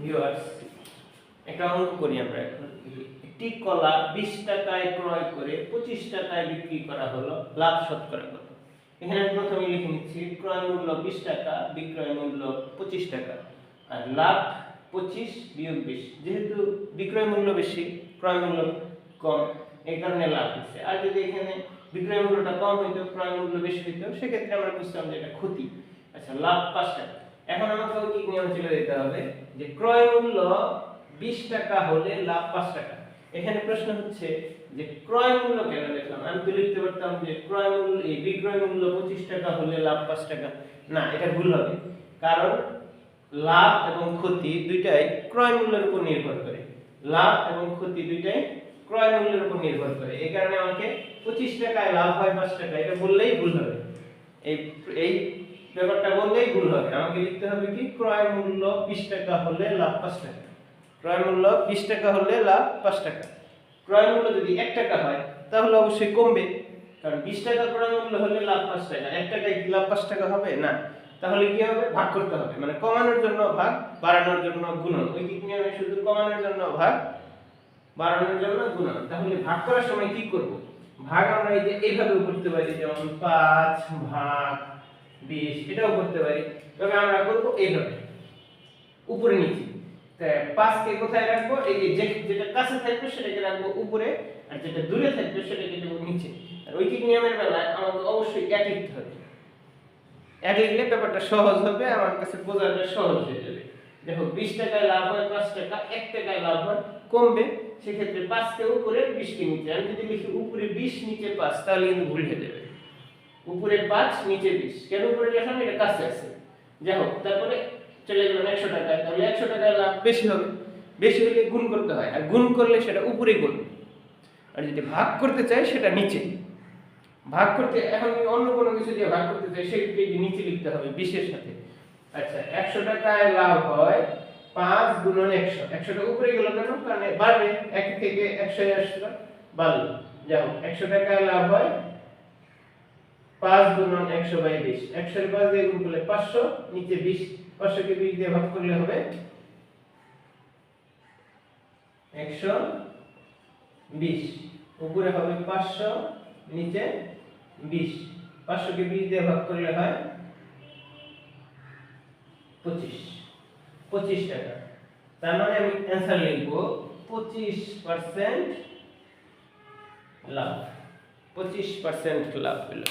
Viewers, একটা অঙ্ক করি আমরা এখন। একটি কলা 20 টাকায় ক্রয় করে 25 টাকায় বিক্রি করা হলো, লাভ শতকরা কত? এখানে আমি প্রথমে লিখে নিচ্ছি ক্রয় মূল্য 20 টাকা, বিক্রয় মূল্য 25 টাকা, আর লাভ 25 বিয়োগ 20। যেহেতু বিক্রয় মূল্য বেশি, ক্রয় মূল্য কম, এই কারণে লাভ হচ্ছে। আর যদি এখানে বিক্রয় মূল্যটা কম হইতো, ক্রয় মূল্য বেশি হইতো, সেক্ষেত্রে আমরা বুঝতাম যে এটা ক্ষতি। আচ্ছা, লাভ 5 টাকা। এখন আমাকে কি নিয়ম চলে যেতে হবে যে ক্রয় মূল্য 20 টাকা হলে লাভ 5 টাকা। এখানে প্রশ্ন হচ্ছে যে ক্রয় মূল্য কেন লিখলাম? আমি তো লিখতে পারতাম যে ক্রয় মূল্য বিক্রয় মূল্য 25 টাকা হলে লাভ 5 টাকা। না, এটা ভুল হবে, কারণ লাভ এবং ক্ষতি দুইটাই ক্রয় মূল্যের উপর নির্ভর করে। লাভ এবং ক্ষতি দুইটাই ক্রয় মূল্যের উপর নির্ভর করে। এই কারণে আমাকে 25 টাকায় লাভ হয় 5 টাকা, এটা বললেই ভুল হবে। এই ব্যাপারটা বললেই ভুল হবে। আমাকে লিখতে হবে কি ক্রয় মূল্য 20 টাকা হলে লাভ 5 টাকা। ক্রয় মূল্য 20 টাকা হলে লাভ 5 টাকা। ক্রয় মূল্য যদি 1 টাকা হয় তাহলে অবশ্যই কমবে, কারণ 20 টাকা ক্রয় মূল্য হলে লাভ 5 টাকা। 1 টাকায় কি লাভ 5 টাকা হবে? না। তাহলে কি হবে? ভাগ করতে হবে, মানে কমানোর জন্য ভাগ, বাড়ানোর জন্য গুণন। ঐকিক নিয়মে শুধু কমানোর জন্য ভাগ, বাড়ানোর জন্য গুণন। তাহলে ভাগ করার সময় কি করব? ভাগ আমরা এই যে এইভাবে করতে পারি, যেমন 5 ভাগ 20, এটাও করতে পারি। তবে আমরা করব এইভাবে, উপরে নিচে। তাই 5 কে কোথায় রাখবো? এই যে যেটা কাছে থাকবে সেটাকে রাখবো উপরে, আর যেটা দূরে থাকবে সেটাকে দেব নিচে। আর ঐকিক নিয়মের বেলায় আমাকে অবশ্যই এক লিখতে হবে। এক লিখলে ব্যাপারটা সহজ হবে, আমার কাছে বোঝাটা সহজ হয়ে যাবে। দেখো 20 টাকায় লাভ হয় 5 টাকা, 1 টাকায় লাভ হয় কমবে, সেক্ষেত্রে 5 কে উপরে 20 কে নিচে। আমি যদি লিখি উপরে 20 নিচে 5, তাহলে কিন্তু ভুল হয়ে যাবে। উপরে 5 নিচে 20, কেন উপরে লেখা? এটা কাছে আছে। যাই হোক, তারপরে চলে গেলাম 100 টাকায়, তাহলে 100 টাকায় লাভ বেশি হবে। বেশি হলে গুণ করতে হয়, আর গুণ করলে সেটা উপরে গুণ। আর যদি ভাগ করতে চাই সেটা নিচে। ভাগ করতে এখন অন্য কোনো কিছু দিয়ে ভাগ করতে চাই, সেটাকে নিচে লিখতে হবে 20 এর সাথে। আচ্ছা, 100 টাকায় লাভ হয় 5 গুণন 100। 100 টা উপরে গেল কেন? কারণ বাড়বে, 1 থেকে 100 এ আসলো, বাড়লো। যাও, 100 টাকায় লাভ হয় 5 গুণন 100 বাই 20। 100 এর 5 দিয়ে গুণ করলে 500, নিচে 20, 500 কে 20 দিয়ে ভাগ করলে হবে 120। উপরে হবে 500, নিচে 20। 500 কে 20 দিয়ে ভাগ করলে হয় 25 টাকা। তার মানে আমি অ্যানসার লিখব 25% লাভ। 25% লাভ হলো।